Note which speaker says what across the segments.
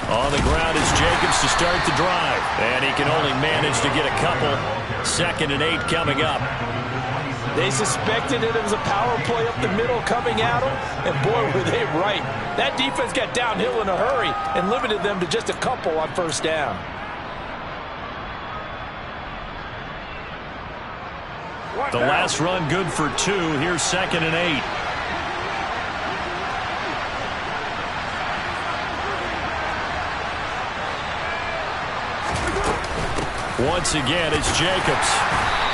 Speaker 1: On the ground is Jacobs to start the drive. And he can only manage to get a couple. 2nd and 8 coming up.
Speaker 2: They suspected it was a power play up the middle coming at them, and boy, were they right. That defense got downhill in a hurry and limited them to just a couple on 1st down.
Speaker 1: The last run good for 2. Here's 2nd and 8. Once again, it's Jacobs.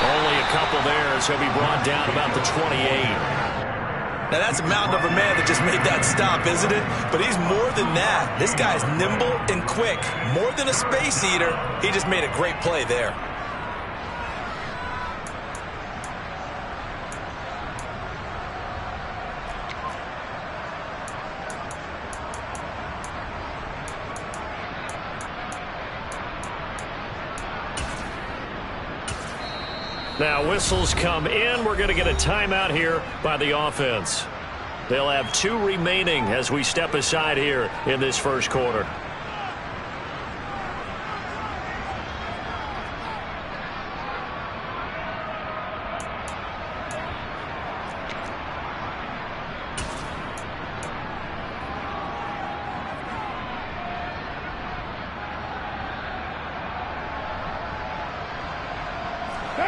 Speaker 1: Only a couple there as he'll be brought down about the 28.
Speaker 2: Now, that's a mountain of a man that just made that stop, isn't it? But he's more than that. This guy's nimble and quick. More than a space eater, he just made a great play there.
Speaker 1: Now whistles come in. We're going to get a timeout here by the offense. They'll have 2 remaining as we step aside here in this 1st quarter.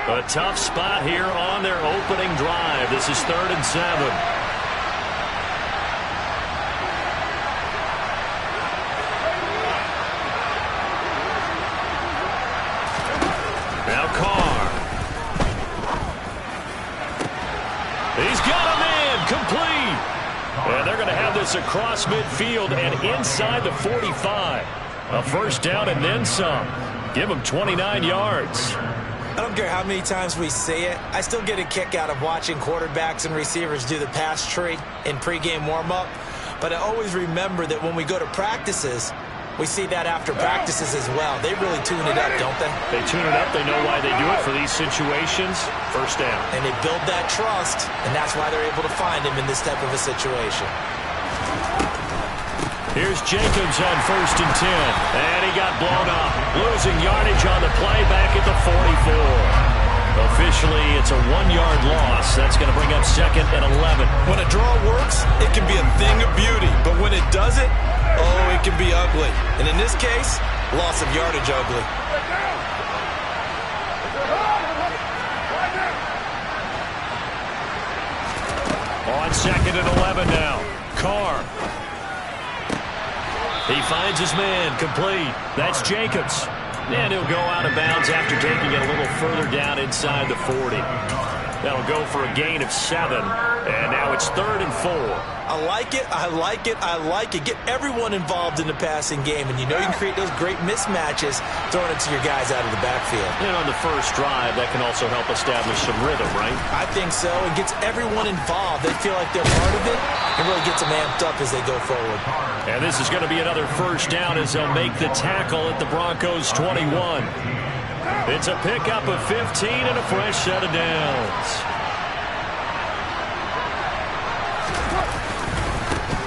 Speaker 1: A tough spot here on their opening drive. This is 3rd and 7. Now Carr. He's got him in. Complete. And they're going to have this across midfield and inside the 45. A 1st down and then some. Give him 29 yards.
Speaker 2: I don't care how many times we say it, I still get a kick out of watching quarterbacks and receivers do the pass tree in pregame warm-up. But I always remember that when we go to practices, we see that after practices as well. They really tune it up, don't they?
Speaker 1: They tune it up. They know why they do it for these situations. 1st down.
Speaker 2: And they build that trust, and that's why they're able to find him in this type of a situation.
Speaker 1: Here's Jacobs on 1st and 10. And he got blown up. Losing yardage on the play back at the 44. Officially, it's a 1-yard loss. That's going to bring up 2nd and 11.
Speaker 2: When a draw works, it can be a thing of beauty. But when it doesn't, oh, it can be ugly. And in this case, loss of yardage ugly.
Speaker 1: On 2nd and 11 now. Carr. He finds his man, complete. That's Jacobs. And he'll go out of bounds after taking it a little further down inside the 40. That'll go for a gain of 7. And now it's 3rd and 4.
Speaker 2: I like it, I like it, I like it. Get everyone involved in the passing game, and you know you can create those great mismatches throwing it to your guys out of the backfield.
Speaker 1: And on the 1st drive, that can also help establish some rhythm, right?
Speaker 2: I think so. It gets everyone involved. They feel like they're part of it, and really gets them amped up as they go forward.
Speaker 1: And this is going to be another 1st down as they'll make the tackle at the Broncos' 21. It's a pickup of 15 and a fresh set of downs.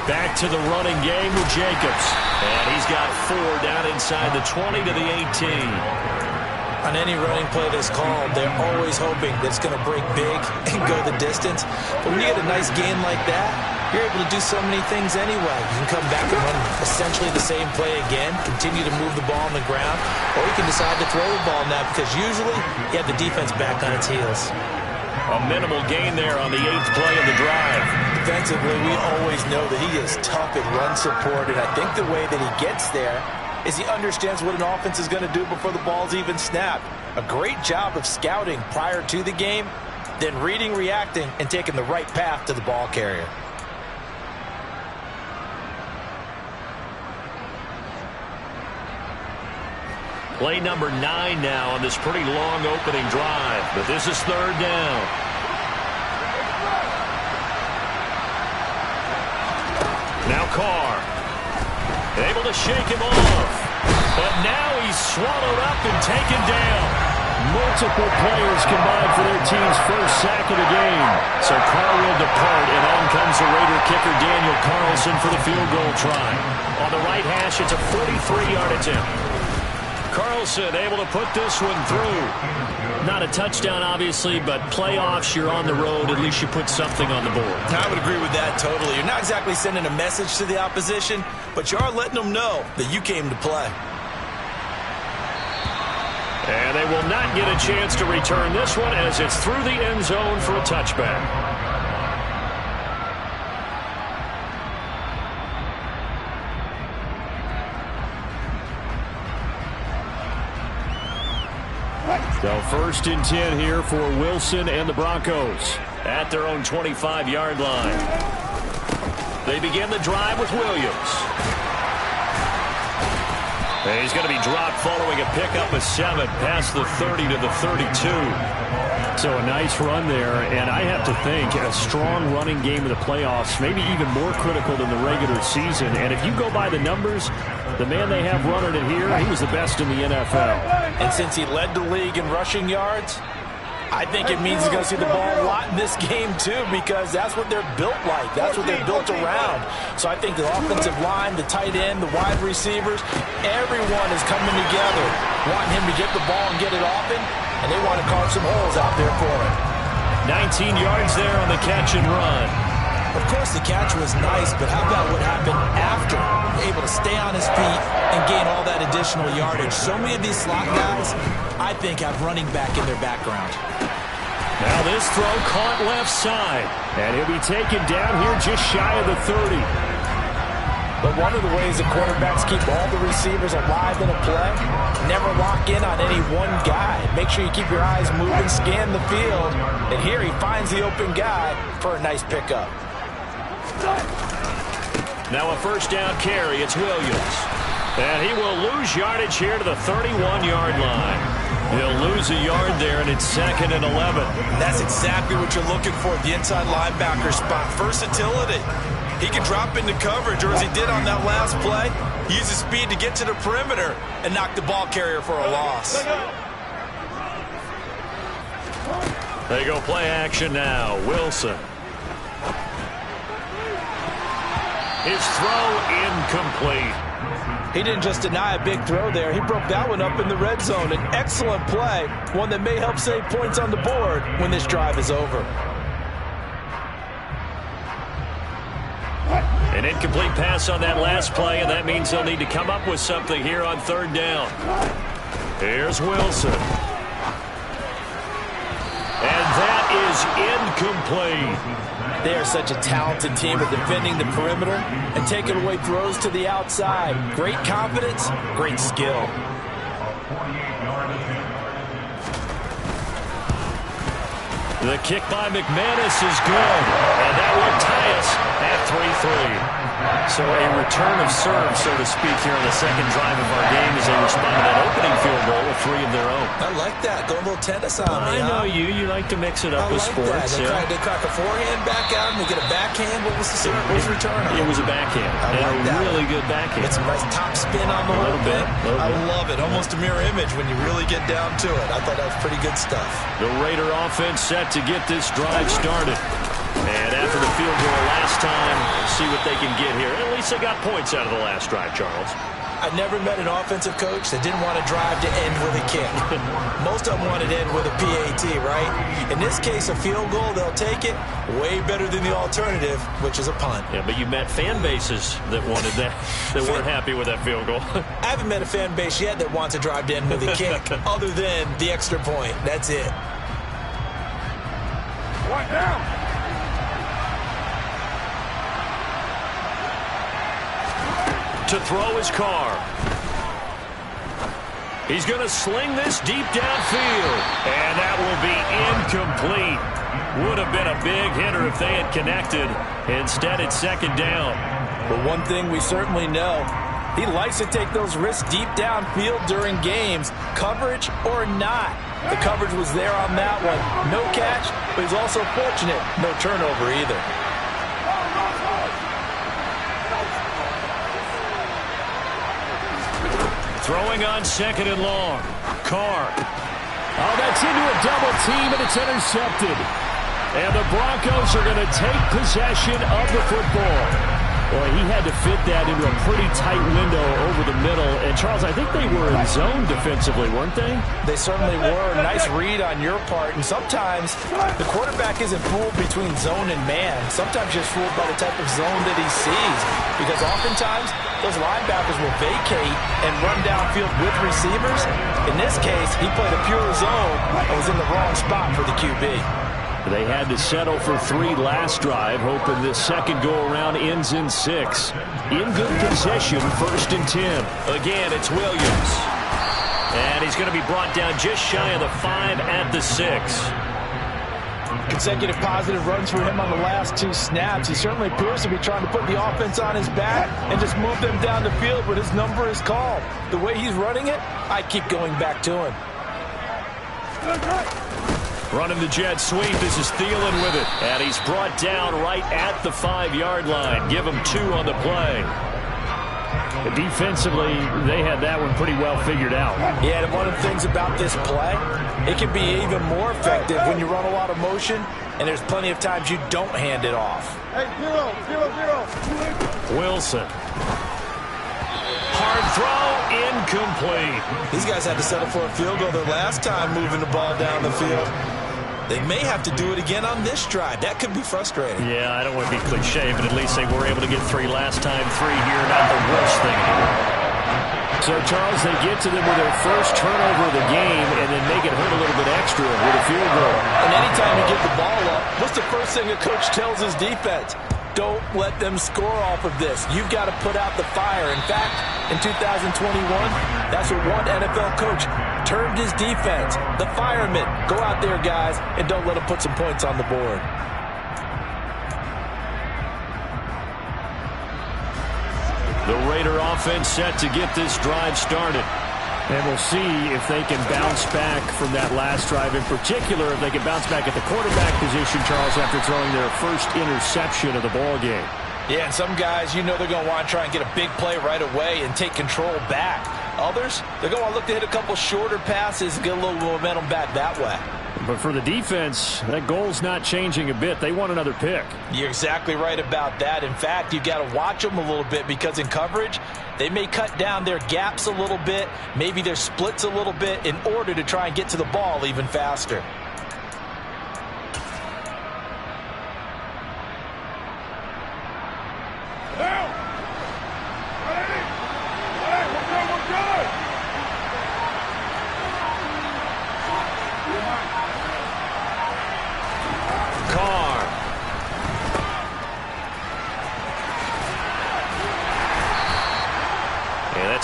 Speaker 1: Back to the running game with Jacobs. And he's got 4 down inside the 20 to the 18.
Speaker 2: On any running play that's called, they're always hoping that it's going to break big and go the distance. But when you get a nice gain like that, you're able to do so many things anyway. You can come back and run essentially the same play again, continue to move the ball on the ground, or you can decide to throw the ball now because usually you have the defense back on its heels.
Speaker 1: A minimal gain there on the 8th play of the drive.
Speaker 2: Defensively, we always know that he is tough at run support, and I think the way that he gets there is he understands what an offense is going to do before the ball's even snapped. A great job of scouting prior to the game, then reading, reacting, and taking the right path to the ball carrier.
Speaker 1: Play number 9 now on this pretty long opening drive, but this is 3rd down. Now Carr, able to shake him off, but now he's swallowed up and taken down. Multiple players combined for their team's first sack of the game. So Carr will depart, and on comes the Raider kicker Daniel Carlson for the field goal try. On the right hash, it's a 43-yard attempt. Carlson able to put this one through. Not a touchdown, obviously, but playoffs, you're on the road. At least you put something on the board.
Speaker 2: I would agree with that totally. You're not exactly sending a message to the opposition, but you are letting them know that you came to play.
Speaker 1: And they will not get a chance to return this one as it's through the end zone for a touchback. So 1st and 10 here for Wilson and the Broncos at their own 25-yard line. They begin the drive with Williams. And he's going to be dropped following a pickup of 7 past the 30 to the 32. So a nice run there, and I have to think a strong running game in the playoffs, maybe even more critical than the regular season. And if you go by the numbers, the man they have running it here, he was the best in the NFL.
Speaker 2: And since he led the league in rushing yards, I think it means he's going to see the ball a lot in this game, too, because that's what they're built like. That's what they're built around. So I think the offensive line, the tight end, the wide receivers, everyone is coming together, wanting him to get the ball and get it often, and they want to carve some holes out there for him.
Speaker 1: 19 yards there on the catch and run.
Speaker 2: Of course, the catch was nice, but how about what happened after? Able to stay on his feet and gain all that additional yardage. So many of these slot guys, I think, have running back in their background.
Speaker 1: Now this throw caught left side, and he'll be taken down here just shy of the 30.
Speaker 2: But one of the ways that quarterbacks keep all the receivers alive in a play, never lock in on any one guy. Make sure you keep your eyes moving, scan the field, and here he finds the open guy for a nice pickup.
Speaker 1: Now a 1st down carry, it's Williams. And he will lose yardage here to the 31-yard line. He'll lose a yard there, and it's 2nd and 11.
Speaker 2: That's exactly what you're looking for at the inside linebacker spot. Versatility. He can drop into coverage, or as he did on that last play, use his speed to get to the perimeter and knock the ball carrier for a loss.
Speaker 1: They go play action now. Wilson. His throw incomplete.
Speaker 2: He didn't just deny a big throw there. He broke that one up in the red zone. An excellent play, one that may help save points on the board when this drive is over.
Speaker 1: An incomplete pass on that last play, and that means they'll need to come up with something here on 3rd down. Here's Wilson. And that is incomplete.
Speaker 2: They are such a talented team at defending the perimeter and taking away throws to the outside. Great confidence, great skill.
Speaker 1: The kick by McManus is good, and that will tie us at 3-3. So a return of serve, so to speak, here on the 2nd drive of our game as they respond to that opening field goal with 3 of their own.
Speaker 2: I like that. Go a little tennis on me.
Speaker 1: I know you. You like to mix it up with sports.
Speaker 2: They crack a forehand back out and they get a backhand. What was the return on?
Speaker 1: It was a backhand.
Speaker 2: I like that.
Speaker 1: Really good backhand.
Speaker 2: It's a nice top spin on the whole thing. I love it. Almost a mirror image when you really get down to it. I thought that was pretty good stuff.
Speaker 1: The Raider offense set to get this drive started. And after the field goal last time, see what they can get here. At least they got points out of the last drive, Charles.
Speaker 2: I never met an offensive coach that didn't want to drive to end with a kick. Most of them wanted to end with a PAT, right? In this case, a field goal, they'll take it. Way better than the alternative, which is a punt.
Speaker 1: Yeah, but you met fan bases that wanted that, that weren't happy with that field goal.
Speaker 2: I haven't met a fan base yet that wants to drive to end with a kick, other than the extra point. That's it.
Speaker 3: One down.
Speaker 1: To throw his Carr. He's going to sling this deep downfield. And that will be incomplete. Would have been a big hitter if they had connected. Instead, it's 2nd down.
Speaker 2: But one thing we certainly know, he likes to take those risks deep downfield during games, coverage or not. The coverage was there on that one. No catch, but he's also fortunate. No turnover either.
Speaker 1: Throwing on 2nd and long. Carr. Oh, that's into a double team, and it's intercepted. And the Broncos are going to take possession of the football. Well, he had to fit that into a pretty tight window over the middle. And, Charles, I think they were in zone defensively, weren't they?
Speaker 2: They certainly were. Nice read on your part. And sometimes the quarterback isn't fooled between zone and man. Sometimes just fooled by the type of zone that he sees. Because oftentimes those linebackers will vacate and run downfield with receivers. In this case, he played a pure zone and was in the wrong spot for the QB.
Speaker 1: They had to settle for 3 last drive, hoping this second go-around ends in 6. In good possession, 1st and 10. Again, it's Williams. And he's going to be brought down just shy of the 5 at the 6.
Speaker 2: Consecutive positive runs for him on the last 2 snaps. He certainly appears to be trying to put the offense on his back and just move them down the field when his number is called. The way he's running it, I keep going back to him.
Speaker 1: Running the jet sweep. This is Thielen with it. And he's brought down right at the 5-yard line. Give him 2 on the play. Defensively, they had that one pretty well figured out.
Speaker 2: Yeah, and one of the things about this play, it can be even more effective when you run a lot of motion, and there's plenty of times you don't hand it off.
Speaker 3: Hey, 0-0-0.
Speaker 1: Wilson. Hard throw, incomplete.
Speaker 2: These guys had to settle for a field goal their last time moving the ball down the field. They may have to do it again on this drive. That could be frustrating.
Speaker 1: Yeah, I don't want to be cliche, but at least they were able to get 3 last time. 3 here, not the worst thing. So, Charles, they get to them with their first turnover of the game and then make it hurt a little bit extra with a field goal.
Speaker 2: And anytime you get the ball up, what's the first thing a coach tells his defense? Don't let them score off of this. You've got to put out the fire. In fact, in 2021, that's what one NFL coach termed his defense. The firemen. Go out there, guys, and don't let them put some points on the board.
Speaker 1: The Raider offense set to get this drive started. And we'll see if they can bounce back from that last drive. In particular, if they can bounce back at the quarterback position, Charles, after throwing their first interception of the ball game.
Speaker 2: Yeah, and some guys, you know they're going to want to try and get a big play right away and take control back. Others, they're going to look to hit a couple shorter passes and get a little momentum back that way.
Speaker 1: But for the defense, that goal's not changing a bit. They want another pick.
Speaker 2: You're exactly right about that. In fact, you've got to watch them a little bit because in coverage, they may cut down their gaps a little bit, maybe their splits a little bit in order to try and get to the ball even faster.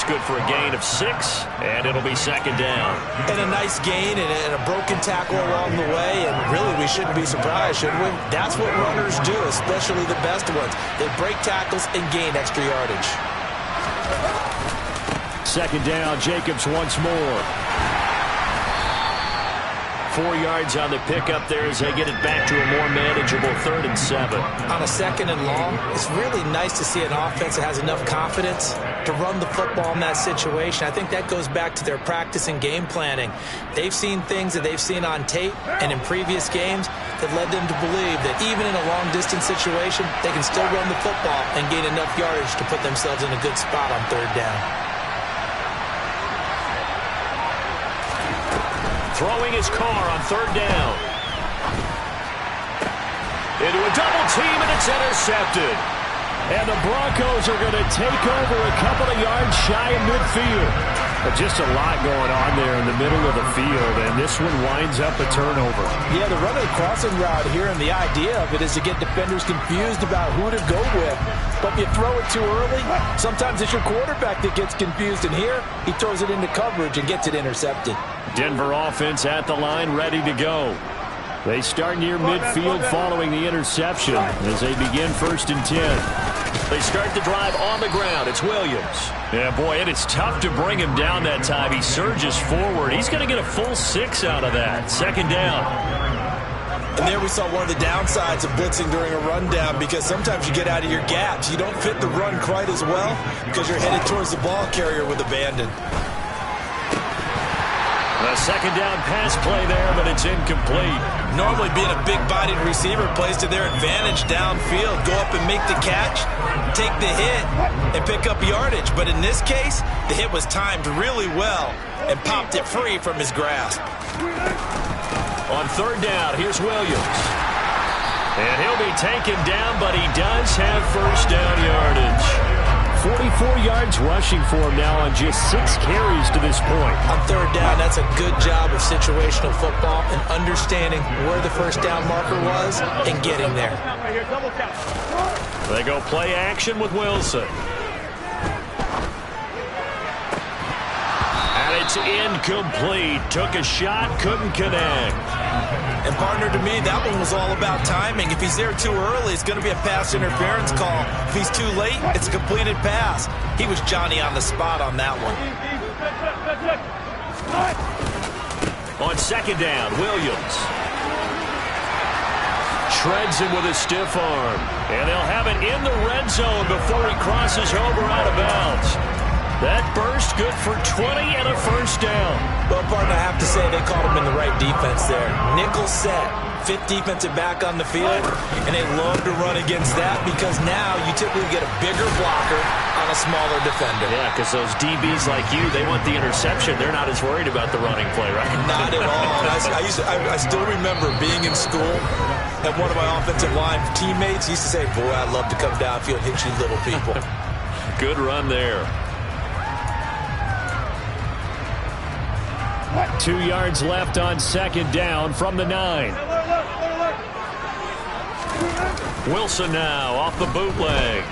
Speaker 1: Good for a gain of 6, and it'll be 2nd down.
Speaker 2: And a nice gain and a broken tackle along the way, and really we shouldn't be surprised, should we? That's what runners do, especially the best ones. They break tackles and gain extra yardage.
Speaker 1: 2nd down, Jacobs once more. 4 yards on the pickup there as they get it back to a more manageable 3rd and 7.
Speaker 2: On a 2nd and long, it's really nice to see an offense that has enough confidence to run the football in that situation. I think that goes back to their practice and game planning. They've seen things that they've seen on tape and in previous games that led them to believe that even in a long-distance situation, they can still run the football and gain enough yardage to put themselves in a good spot on 3rd down.
Speaker 1: Throwing his car on 3rd down. Into a double team, and it's intercepted. And the Broncos are going to take over a couple of yards shy of midfield. But just a lot going on there in the middle of the field, and this one winds up a turnover.
Speaker 2: Yeah, they're running a crossing route here, and the idea of it is to get defenders confused about who to go with. But if you throw it too early, sometimes it's your quarterback that gets confused, and here he throws it into coverage and gets it intercepted.
Speaker 1: Denver offense at the line, ready to go. They start near midfield following the interception as they begin 1st and 10. They start the drive on the ground. It's Williams. Yeah, boy, it is tough to bring him down that time. He surges forward. He's going to get a full 6 out of that. 2nd down.
Speaker 2: And there we saw one of the downsides of blitzing during a rundown, because sometimes you get out of your gaps. You don't fit the run quite as well because you're headed towards the ball carrier with abandon.
Speaker 1: A second down pass play there, but it's incomplete.
Speaker 2: Normally being a big-bodied receiver plays to their advantage downfield. Go up and make the catch, take the hit, and pick up yardage. But in this case, the hit was timed really well and popped it free from his grasp.
Speaker 1: On third down, here's Williams. And he'll be taken down, but he does have first down yardage. 44 yards rushing for him now on just 6 carries to this point.
Speaker 2: On third down, that's a good job of situational football and understanding where the first down marker was and getting there.
Speaker 1: They go play action with Wilson. And it's incomplete. Took a shot, couldn't connect.
Speaker 2: And partner, to me, that one was all about timing. If he's there too early, it's going to be a pass interference call. If he's too late, it's a completed pass. He was Johnny on the spot on that one.
Speaker 1: On second down, Williams shreds him with a stiff arm. And they'll have it in the red zone before he crosses over out of bounds. That burst good for 20 and a first down.
Speaker 2: Well, partner, I have to say they called him in the right defense there. Nickel set, 5th defensive back on the field, and they love to run against that because now you typically get a bigger blocker on a smaller defender.
Speaker 1: Yeah, because those DBs like you, they want the interception. They're not as worried about the running play, right?
Speaker 2: Not at all. I still remember being in school, and one of my offensive line teammates used to say, boy, I'd love to come downfield and hit you little people.
Speaker 1: Good run there. 2 yards left on second down from the 9. Wilson now off the bootleg.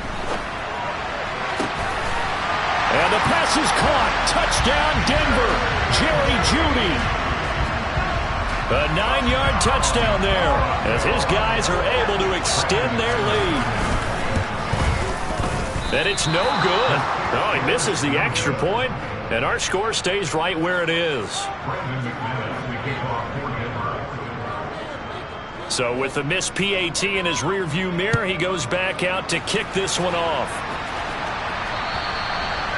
Speaker 1: And the pass is caught. Touchdown, Denver. Jerry Jeudy. A 9-yard touchdown there as his guys are able to extend their lead. And it's no good. Oh, he misses the extra point. And our score stays right where it is. So with the missed PAT in his rearview mirror, he goes back out to kick this one off.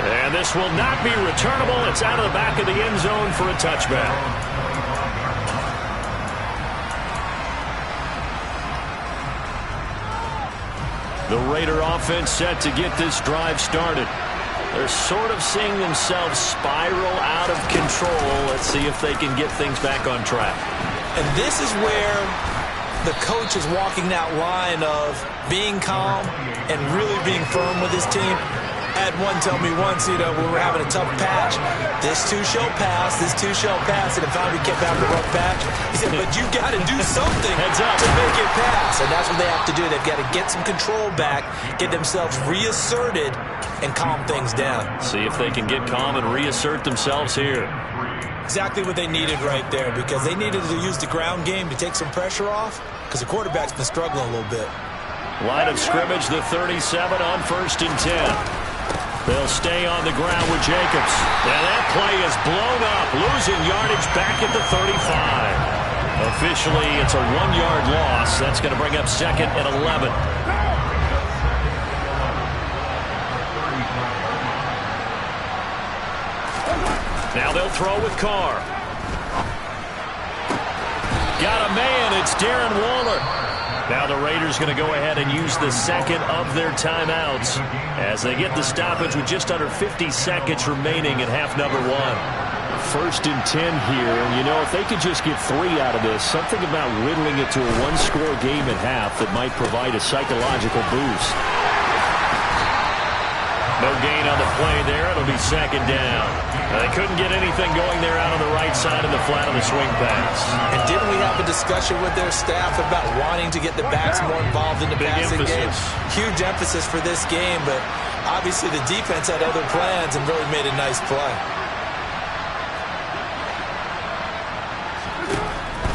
Speaker 1: And this will not be returnable. It's out of the back of the end zone for a touchback. The Raider offense set to get this drive started. They're sort of seeing themselves spiral out of control. Let's see if they can get things back on track.
Speaker 2: And this is where the coach is walking that line of being calm and really being firm with his team. I had one tell me once, when we were having a tough patch, this too shall pass, this too shall pass, and if finally kept having a rough patch, he said, but you got to do something to make it pass. And that's what they have to do. They've got to get some control back, get themselves reasserted, and calm things down.
Speaker 1: See if they can get calm and reassert themselves here.
Speaker 2: Exactly what they needed right there, because they needed to use the ground game to take some pressure off, because the quarterback's been struggling a little bit.
Speaker 1: Line of scrimmage, the 37 on 1st and 10. They'll stay on the ground with Jacobs. And that play is blown up, losing yardage back at the 35. Officially, it's a 1-yard loss. That's going to bring up 2nd and 11. Now they'll throw with Carr. Got a man. It's Darren Waller. Now the Raiders going to go ahead and use the second of their timeouts as they get the stoppage with just under 50 seconds remaining in half number 1. 1st and 10 here. And, if they could just get 3 out of this, something about whittling it to a 1-score game at half that might provide a psychological boost. No gain on the play there. It'll be 2nd down. They couldn't get anything going there out on the right side of the flat on the swing pass.
Speaker 2: And didn't we have a discussion with their staff about wanting to get the backs more involved in the passing game? Huge emphasis for this game, but obviously the defense had other plans and really made a nice play.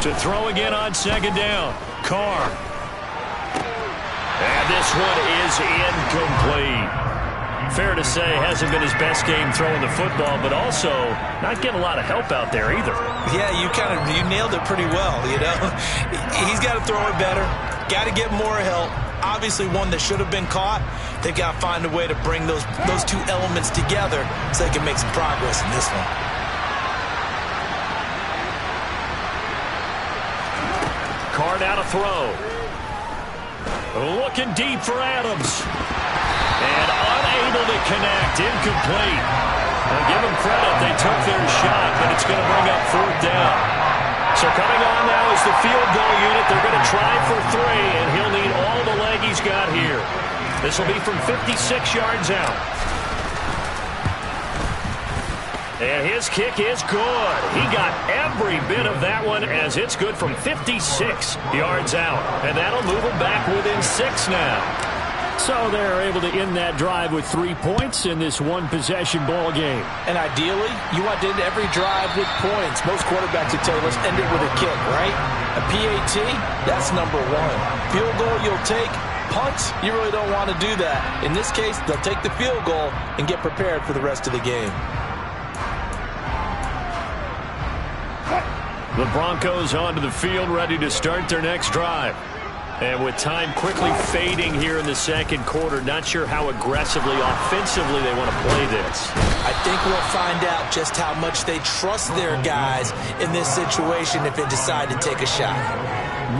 Speaker 1: To throw again on 2nd down. Carr. And this one is incomplete. Fair to say, hasn't been his best game throwing the football, but also not getting a lot of help out there either.
Speaker 2: Yeah, you nailed it pretty well, He's got to throw it better, got to get more help. Obviously one that should have been caught. They've got to find a way to bring those two elements together so they can make some progress in this one.
Speaker 1: Carr now to throw. Looking deep for Adams. And unable to connect. Incomplete. I'll give them credit. They took their shot, but it's going to bring up 4th down. So coming on now is the field goal unit. They're going to try for 3, and he'll need all the leg he's got here. This will be from 56 yards out. And his kick is good. He got every bit of that one as it's good from 56 yards out. And that'll move him back within 6 now. So they're able to end that drive with 3 points in this one-possession ball game.
Speaker 2: And ideally, you want to end every drive with points. Most quarterbacks would tell you, let's end it with a kick, right? A PAT, that's number 1. Field goal you'll take. Punts, you really don't want to do that. In this case, they'll take the field goal and get prepared for the rest of the game.
Speaker 1: The Broncos onto the field, ready to start their next drive. And with time quickly fading here in the second quarter, not sure how aggressively, offensively they want to play this.
Speaker 2: I think we'll find out just how much they trust their guys in this situation if they decide to take a shot.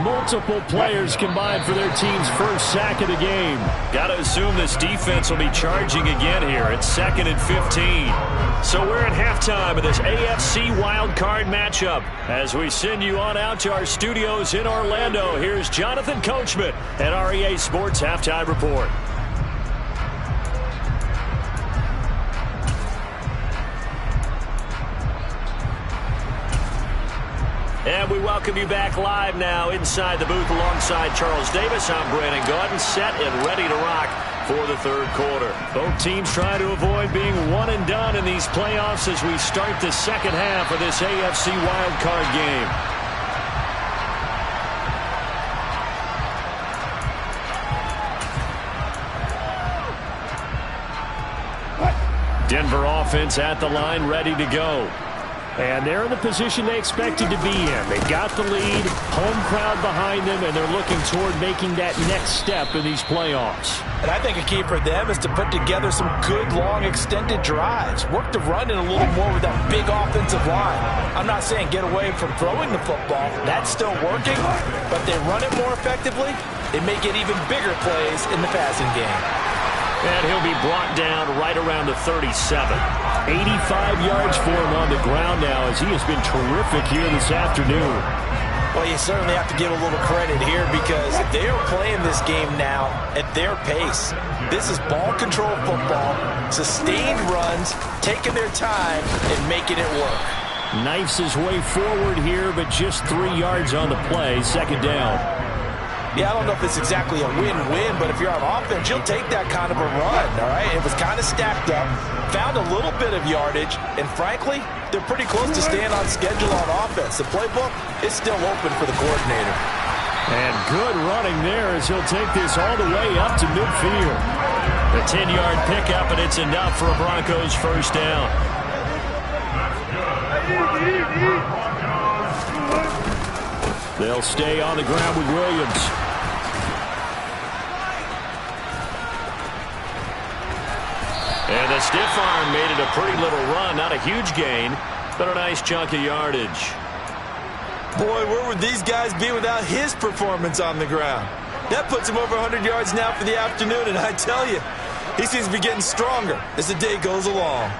Speaker 1: Multiple players combined for their team's first sack of the game. Got to assume this defense will be charging again here. It's 2nd and 15. So we're at halftime of this AFC wildcard matchup. As we send you on out to our studios in Orlando, here's Jonathan Coachman at REA Sports Halftime Report. And we welcome you back live now inside the booth alongside Charles Davis. I'm Brandon Gaudin, set and ready to rock for the third quarter. Both teams trying to avoid being one and done in these playoffs as we start the second half of this AFC wildcard game. Denver offense at the line, ready to go. And they're in the position they expected to be in. They got the lead, home crowd behind them, and they're looking toward making that next step in these playoffs.
Speaker 2: And I think a key for them is to put together some good, long, extended drives. Work the run in a little more with that big offensive line. I'm not saying get away from throwing the football. That's still working, but they run it more effectively. They may get even bigger plays in the passing game.
Speaker 1: And he'll be brought down right around the 37. 85 yards for him on the ground now as he has been terrific here this afternoon.
Speaker 2: Well, you certainly have to give a little credit here because they are playing this game now at their pace. This is ball control football, sustained runs, taking their time and making it work.
Speaker 1: Knifes his way forward here, but just 3 yards on the play, 2nd down.
Speaker 2: Yeah, I don't know if it's exactly a win-win, but if you're on offense, you'll take that kind of a run, all right? It was kind of stacked up, found a little bit of yardage, and frankly, they're pretty close to staying on schedule on offense. The playbook is still open for the coordinator.
Speaker 1: And good running there as he'll take this all the way up to midfield. The 10-yard pickup, and it's enough for a Broncos first down. They'll stay on the ground with Williams. And the stiff arm made it a pretty little run. Not a huge gain, but a nice chunk of yardage.
Speaker 2: Boy, where would these guys be without his performance on the ground? That puts him over 100 yards now for the afternoon, and I tell you, he seems to be getting stronger as the day goes along.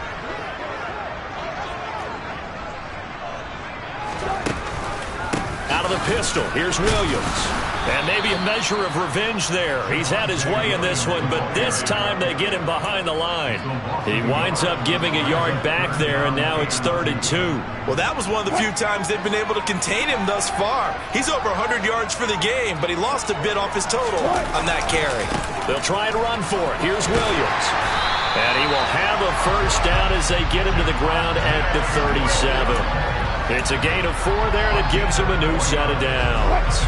Speaker 1: Out of the pistol, here's Williams. And maybe a measure of revenge there. He's had his way in this one, but this time they get him behind the line. He winds up giving a yard back there, and now it's 3rd and 2.
Speaker 2: Well, that was one of the few times they've been able to contain him thus far. He's over 100 yards for the game, but he lost a bit off his total on that carry.
Speaker 1: They'll try and run for it. Here's Williams. And he will have a first down as they get him to the ground at the 37. It's a gain of 4 there, and it gives him a new set of downs.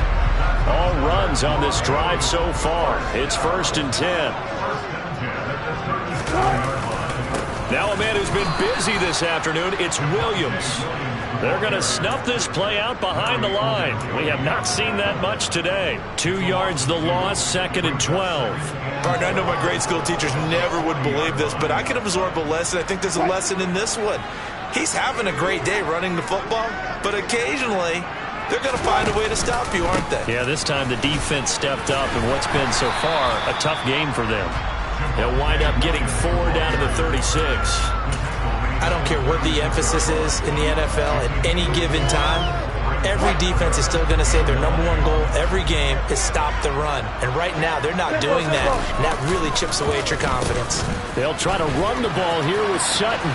Speaker 1: All runs on this drive so far. It's 1st and 10. Now a man who's been busy this afternoon, it's Williams. They're going to snuff this play out behind the line. We have not seen that much today. 2 yards the loss, 2nd and 12.
Speaker 2: Partner, I know my grade school teachers never would believe this, but I can absorb a lesson. I think there's a lesson in this one. He's having a great day running the football, but occasionally they're going to find a way to stop you, aren't they?
Speaker 1: Yeah, this time the defense stepped up in what's been so far a tough game for them. They'll wind up getting 4 down to the 36.
Speaker 2: I don't care what the emphasis is in the NFL at any given time. Every defense is still going to say their number one goal every game is stop the run. And right now, they're not doing that, and that really chips away at your confidence.
Speaker 1: They'll try to run the ball here with Sutton.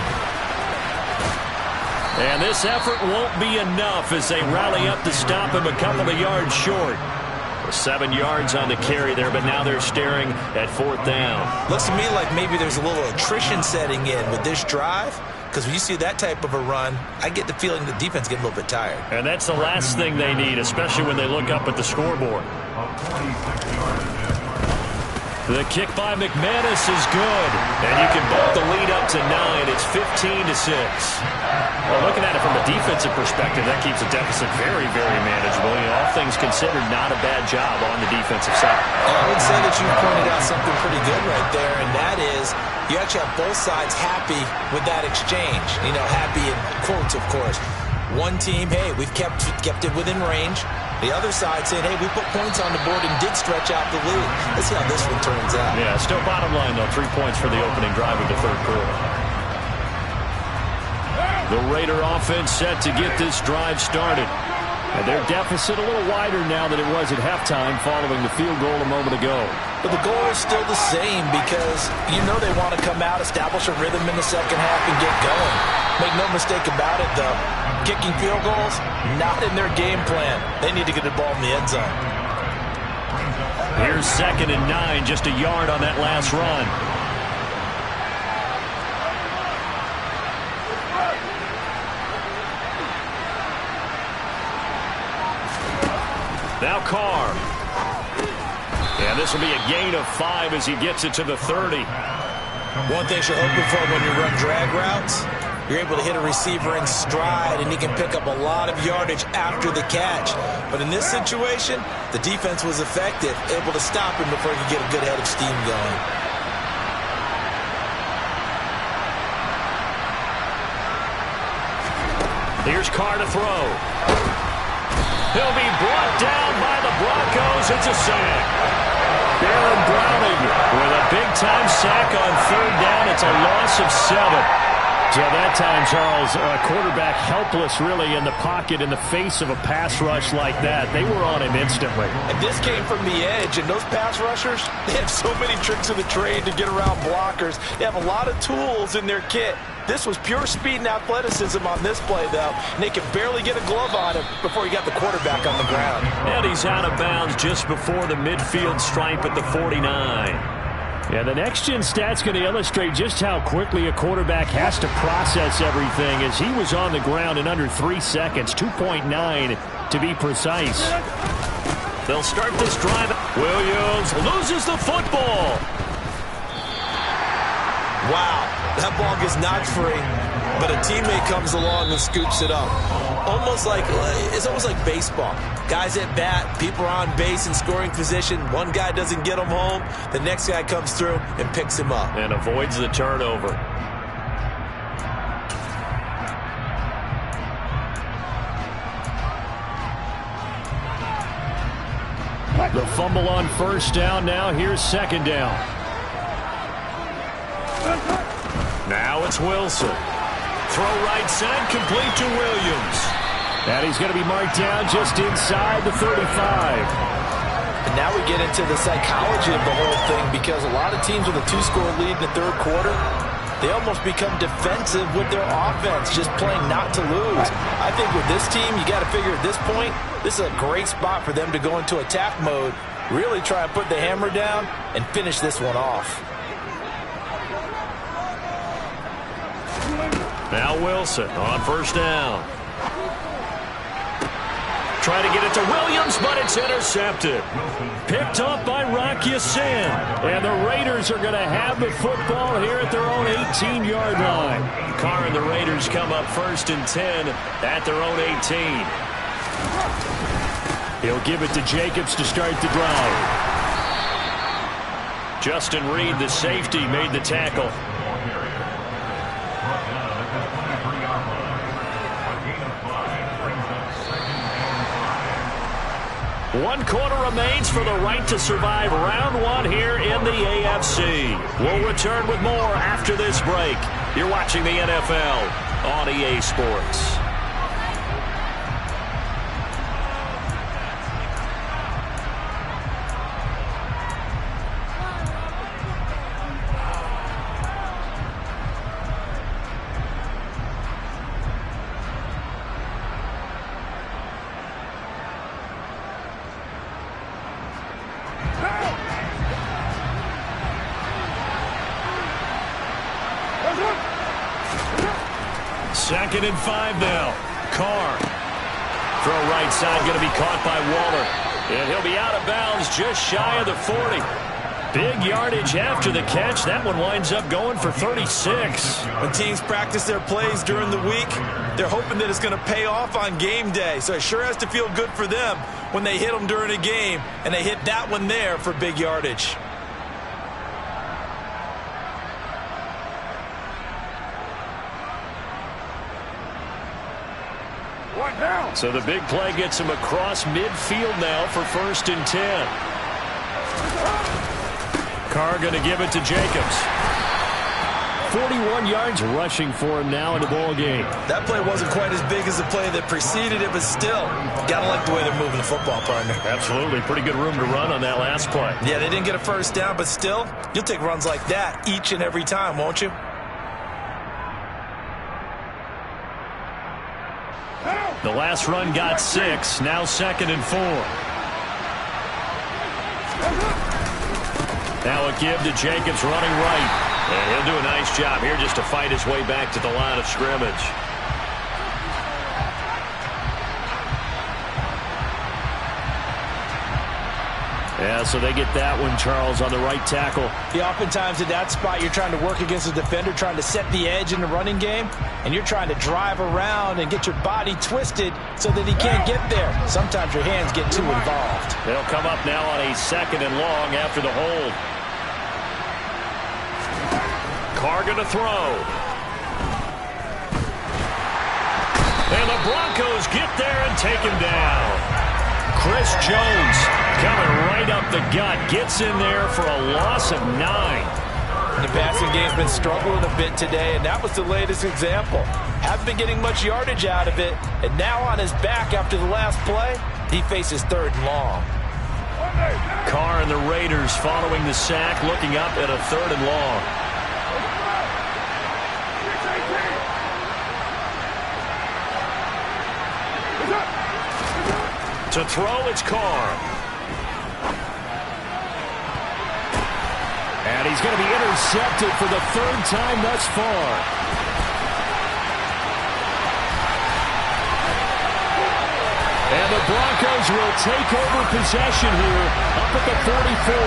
Speaker 1: And this effort won't be enough as they rally up to stop him a couple of yards short. 7 yards on the carry there, but now they're staring at 4th down.
Speaker 2: Looks to me like maybe there's a little attrition setting in with this drive, because when you see that type of a run, I get the feeling the defense getting a little bit tired.
Speaker 1: And that's the last thing they need, especially when they look up at the scoreboard. The kick by McManus is good, and you can bump the lead up to 9. It's 15-6. Well, looking at it from a defensive perspective, that keeps the deficit very, very manageable. You know, all things considered, not a bad job on the defensive side.
Speaker 2: I would say that you pointed out something pretty good right there, and that is you actually have both sides happy with that exchange. You know, happy in quotes, of course. One team, hey, we've kept it within range. The other side saying, hey, we put points on the board and did stretch out the lead. Let's see how this one turns out.
Speaker 1: Yeah, still bottom line, though, 3 points for the opening drive of the 3rd quarter. The Raider offense set to get this drive started. And their deficit a little wider now than it was at halftime following the field goal a moment ago.
Speaker 2: But the goal is still the same because you know they want to come out, establish a rhythm in the second half, and get going. Make no mistake about it, though. Kicking field goals, not in their game plan. They need to get the ball in the end zone.
Speaker 1: Here's 2nd and 9, just a yard on that last run. Now Carr. And this will be a gain of 5 as he gets it to the 30.
Speaker 2: One thing you're hoping for when you run drag routes, you're able to hit a receiver in stride, and he can pick up a lot of yardage after the catch. But in this situation, the defense was effective, able to stop him before he could get a good head of steam going.
Speaker 1: Here's Carr to throw. He'll be brought down by the Broncos. It's a sack. Baron Browning with a big-time sack on 3rd down. It's a loss of 7. So that time, Charles, a quarterback helpless really in the pocket in the face of a pass rush like that. They were on him instantly.
Speaker 2: And this came from the edge, and those pass rushers, they have so many tricks of the trade to get around blockers. They have a lot of tools in their kit. This was pure speed and athleticism on this play, though. And they could barely get a glove on him before he got the quarterback on the ground.
Speaker 1: And he's out of bounds just before the midfield stripe at the 49. Yeah, the next-gen stat's going to illustrate just how quickly a quarterback has to process everything as he was on the ground in under 3 seconds, 2.9 to be precise. They'll start this drive. Williams loses the football.
Speaker 2: Wow, that ball gets knocked free, but a teammate comes along and scoops it up. It's almost like baseball. Guys at bat, people are on base in scoring position. One guy doesn't get him home. The next guy comes through and picks him up.
Speaker 1: And avoids the turnover. The fumble on 1st down. Now here's 2nd down. Now it's Wilson. Throw right side, complete to Williams. And he's going to be marked down just inside the 35.
Speaker 2: And now we get into the psychology of the whole thing, because a lot of teams with a 2-score lead in the 3rd quarter, they almost become defensive with their offense, just playing not to lose. I think with this team, you got to figure at this point, this is a great spot for them to go into attack mode, really try and put the hammer down and finish this one off.
Speaker 1: Now Wilson on 1st down. Trying to get it to Williams, but it's intercepted. Picked up by Rocky Sin. And the Raiders are going to have the football here at their own 18-yard line. Carr and the Raiders come up 1st and 10 at their own 18. He'll give it to Jacobs to start the drive. Justin Reed, the safety, made the tackle. 1 quarter remains for the right to survive round 1 here in the AFC. We'll return with more after this break. You're watching the NFL on EA Sports. Second and 5 now. Carr. Throw right side, going to be caught by Waller. And he'll be out of bounds just shy of the 40. Big yardage after the catch. That one winds up going for 36.
Speaker 2: When teams practice their plays during the week, they're hoping that it's going to pay off on game day. So it sure has to feel good for them when they hit them during a game, and they hit that one there for big yardage.
Speaker 1: So the big play gets him across midfield now for 1st and 10. Carr going to give it to Jacobs. 41 yards rushing for him now in the ball game.
Speaker 2: That play wasn't quite as big as the play that preceded it, but still, got to like the way they're moving the football, partner.
Speaker 1: Absolutely. Pretty good room to run on that last play.
Speaker 2: Yeah, they didn't get a first down, but still, you'll take runs like that each and every time, won't you?
Speaker 1: The last run got 6. Now 2nd and 4. Now a give to Jacobs running right. And he'll do a nice job here just to fight his way back to the line of scrimmage. Yeah, so they get that one, Charles, on the right tackle.
Speaker 2: Yeah, oftentimes at that spot, you're trying to work against a defender, trying to set the edge in the running game, and you're trying to drive around and get your body twisted so that he can't get there. Sometimes your hands get too involved.
Speaker 1: They'll come up now on a 2nd and long after the hold. Carr going to throw. And the Broncos get there and take him down. Chris Jones coming right up the gut. Gets in there for a loss of 9.
Speaker 2: The passing game's been struggling a bit today, and that was the latest example. Hasn't been getting much yardage out of it, and now on his back after the last play, he faces 3rd and long.
Speaker 1: Carr and the Raiders following the sack, looking up at a 3rd and long. To throw, it's Carr. And he's going to be intercepted for the 3rd time thus far. And the Broncos will take over possession here up at the 44.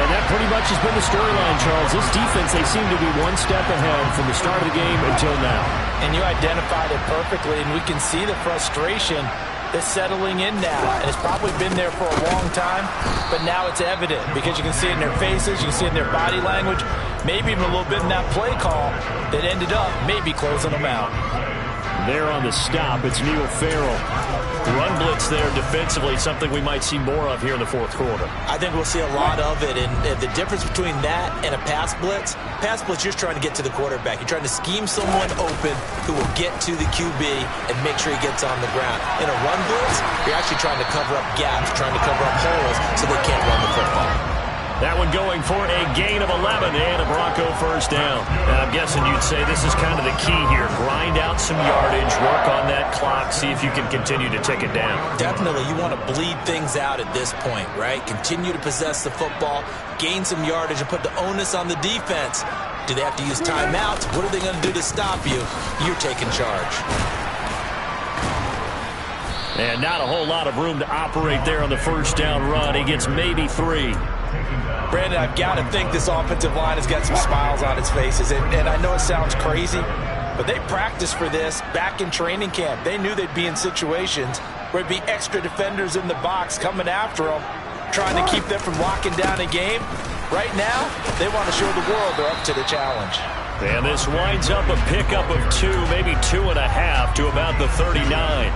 Speaker 1: And that pretty much has been the storyline, Charles. This defense, they seem to be one step ahead from the start of the game until now.
Speaker 2: And you identified it perfectly, and we can see the frustration that's settling in now, and it's probably been there for a long time, but now it's evident because you can see it in their faces, you can see it in their body language, maybe even a little bit in that play call that ended up maybe closing them out.
Speaker 1: There on the stop, it's Neil Farrell. Run blitz there defensively, something we might see more of here in the 4th quarter.
Speaker 2: I think we'll see a lot of it, and the difference between that and a pass blitz, you're just trying to get to the quarterback. You're trying to scheme someone open who will get to the QB and make sure he gets on the ground. In a run blitz, you're actually trying to cover up gaps, trying to cover up holes so they can't run the football.
Speaker 1: That one going for a gain of 11 and a Bronco 1st down. And I'm guessing you'd say this is kind of the key here. Grind out some yardage, work on that clock, see if you can continue to tick it down.
Speaker 2: Definitely. You want to bleed things out at this point, right? Continue to possess the football, gain some yardage, and put the onus on the defense. Do they have to use timeouts? What are they going to do to stop you? You're taking charge.
Speaker 1: And not a whole lot of room to operate there on the 1st down run. He gets maybe 3.
Speaker 2: Brandon, I've got to think this offensive line has got some smiles on its faces. And I know it sounds crazy, but they practiced for this back in training camp. They knew they'd be in situations where there'd be extra defenders in the box coming after them, trying to keep them from locking down a game. Right now, they want to show the world they're up to the challenge.
Speaker 1: And this winds up a pickup of 2, maybe 2.5 to about the 39.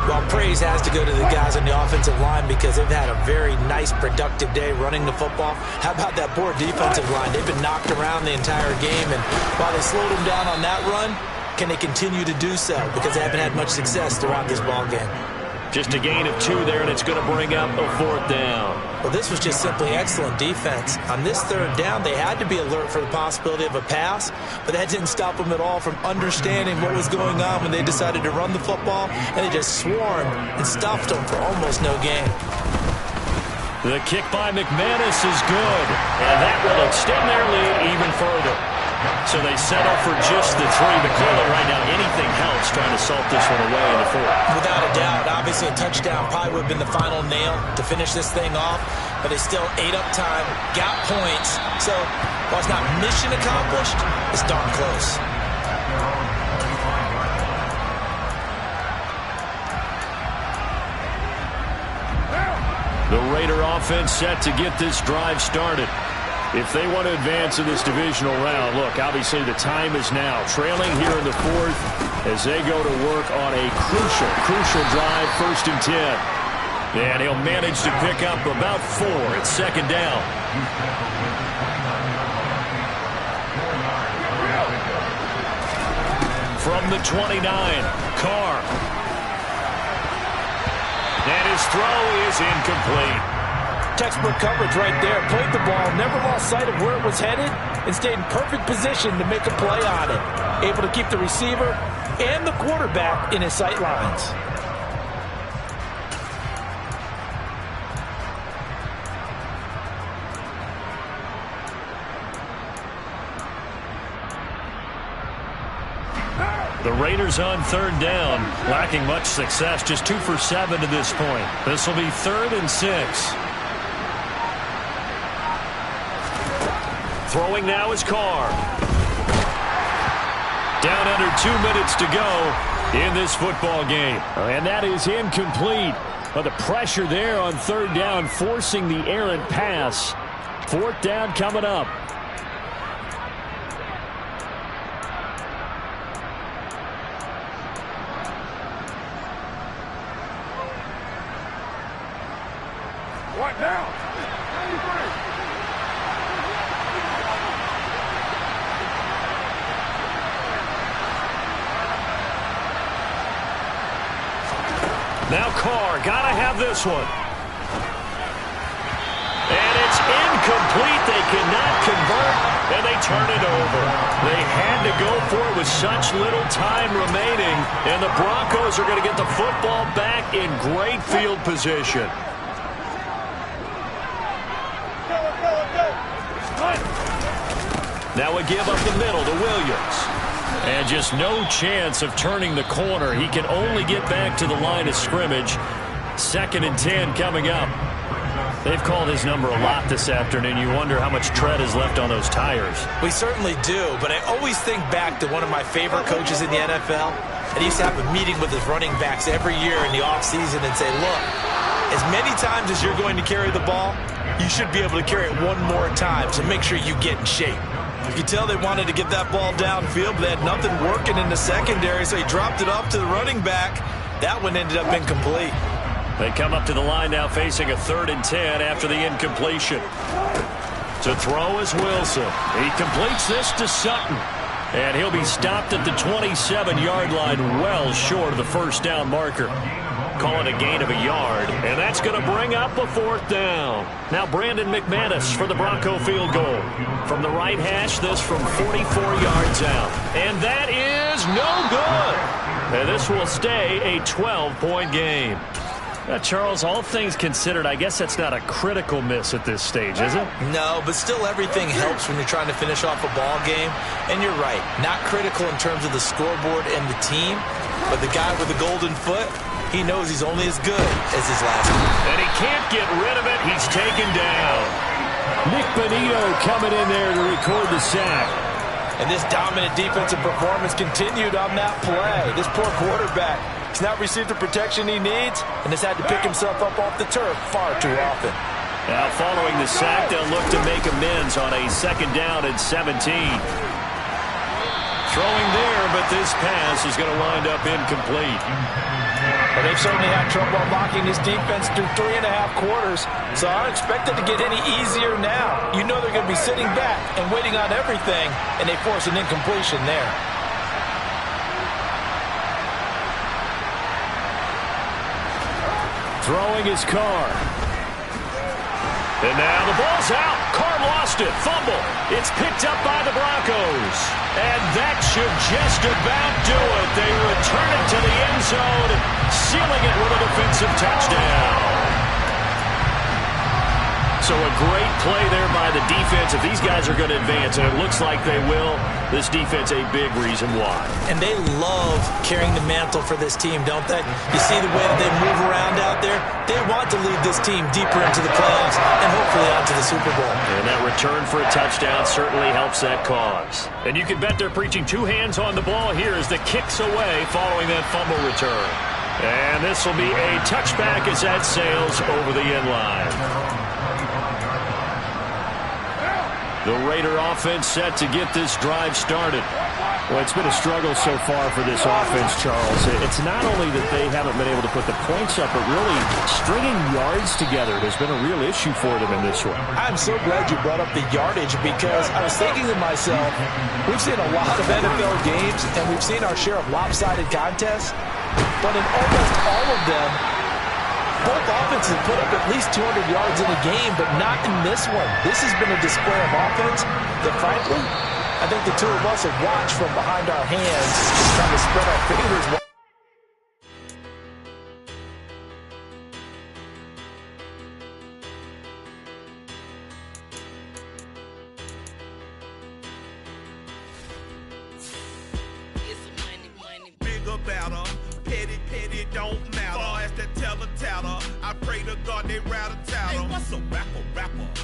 Speaker 2: Well, praise has to go to the guys on the offensive line because they've had a very nice, productive day running the football. How about that poor defensive line? They've been knocked around the entire game, and while they slowed them down on that run, can they continue to do so? Because they haven't had much success throughout this ball game.
Speaker 1: Just a gain of 2 there, and it's going to bring up a 4th down.
Speaker 2: Well, this was just simply excellent defense. On this 3rd down, they had to be alert for the possibility of a pass, but that didn't stop them at all from understanding what was going on when they decided to run the football, and they just swarmed and stuffed them for almost no gain.
Speaker 1: The kick by McManus is good, and that will extend their lead even further. So they settle for just the 3, but clearly right now anything helps trying to salt this one away in the 4th.
Speaker 2: Without a doubt, obviously a touchdown probably would have been the final nail to finish this thing off, but they still ate up time, got points. So while it's not mission accomplished, it's darn close.
Speaker 1: The Raider offense set to get this drive started. If they want to advance in this divisional round, look, obviously the time is now. Trailing here in the 4th as they go to work on a crucial drive, 1st and 10. And he'll manage to pick up about 4. It's 2nd down. From the 29, Carr. And his throw is incomplete.
Speaker 4: Textbook coverage right there. Played the ball, never lost sight of where it was headed, and stayed in perfect position to make a play on it. Able to keep the receiver and the quarterback in his sight lines.
Speaker 1: The Raiders on 3rd down, lacking much success, just 2 for 7 to this point. This will be 3rd and 6. Throwing now is Carr. Down under 2 minutes to go in this football game. And that is incomplete. But the pressure there on 3rd down, forcing the errant pass. 4th down coming up.
Speaker 3: What now?
Speaker 1: Now Carr, gotta have this one. And it's incomplete. They cannot convert, and they turn it over. They had to go for it with such little time remaining, and the Broncos are going to get the football back in great field position. Now a give up the middle to Williams. And just no chance of turning the corner. He can only get back to the line of scrimmage. 2nd and 10 coming up. They've called his number a lot this afternoon. You wonder how much tread is left on those tires.
Speaker 2: We certainly do, but I always think back to one of my favorite coaches in the NFL. And he used to have a meeting with his running backs every year in the offseason and say, look, as many times as you're going to carry the ball, you should be able to carry it one more time, so make sure you get in shape. You could tell they wanted to get that ball downfield, but they had nothing working in the secondary, so he dropped it off to the running back. That one ended up incomplete.
Speaker 1: They come up to the line now facing a 3rd and 10 after the incompletion. To throw is Wilson. He completes this to Sutton. And he'll be stopped at the 27-yard line, well short of the 1st down marker. Call it a gain of a yard, and that's going to bring up a 4th down. Now Brandon McManus for the Bronco field goal. From the right hash, this from 44 yards out. And that is no good. And this will stay a 12-point game. Charles, all things considered, I guess that's not a critical miss at this stage, is it?
Speaker 2: No, but still everything helps when you're trying to finish off a ball game. And you're right, not critical in terms of the scoreboard and the team, but the guy with the golden foot, he knows he's only as good as his last one.
Speaker 1: And he can't get rid of it. He's taken down. Nick Bonito coming in there to record the sack.
Speaker 4: And this dominant defensive performance continued on that play. This poor quarterback has not received the protection he needs and has had to pick himself up off the turf far too often.
Speaker 1: Now following the sack, they'll look to make amends on a 2nd down and 17. Throwing there, but this pass is going to wind up incomplete.
Speaker 4: Well, they've certainly had trouble unlocking this defense through 3.5 quarters, so I don't expect it to get any easier now. You know they're going to be sitting back and waiting on everything, and they force an incompletion there.
Speaker 1: Throwing his Carr. And now the ball's out. Carr lost it. Fumble. It's picked up by the Broncos. And that should just about do it. They return it to the end zone, sealing it with a defensive touchdown. So a great play there by the defense. If these guys are going to advance, and it looks like they will, this defense a big reason why.
Speaker 2: And they love carrying the mantle for this team, don't they? You see the way that they move around out there? They want to lead this team deeper into the playoffs and hopefully onto the Super Bowl.
Speaker 1: And that return for a touchdown certainly helps that cause. And you can bet they're preaching 2 hands on the ball here as the kick's away following that fumble return. And this will be a touchback as that sails over the end line. The Raider offense set to get this drive started.
Speaker 5: Well, it's been a struggle so far for this offense, Charles. It's not only that they haven't been able to put the points up, but really stringing yards together has been a real issue for them in this one.
Speaker 4: I'm so glad you brought up the yardage because I was thinking to myself, we've seen a lot of NFL games and we've seen our share of lopsided contests, but in almost all of them, both offenses put up at least 200 yards in a game, but not in this one. This has been a display of offense that, frankly, I think the two of us have watched from behind our hands, just trying to spread our fingers.
Speaker 6: Don't matter. As that teller tatter, I pray to God they rattle tattle. Hey, what's a rap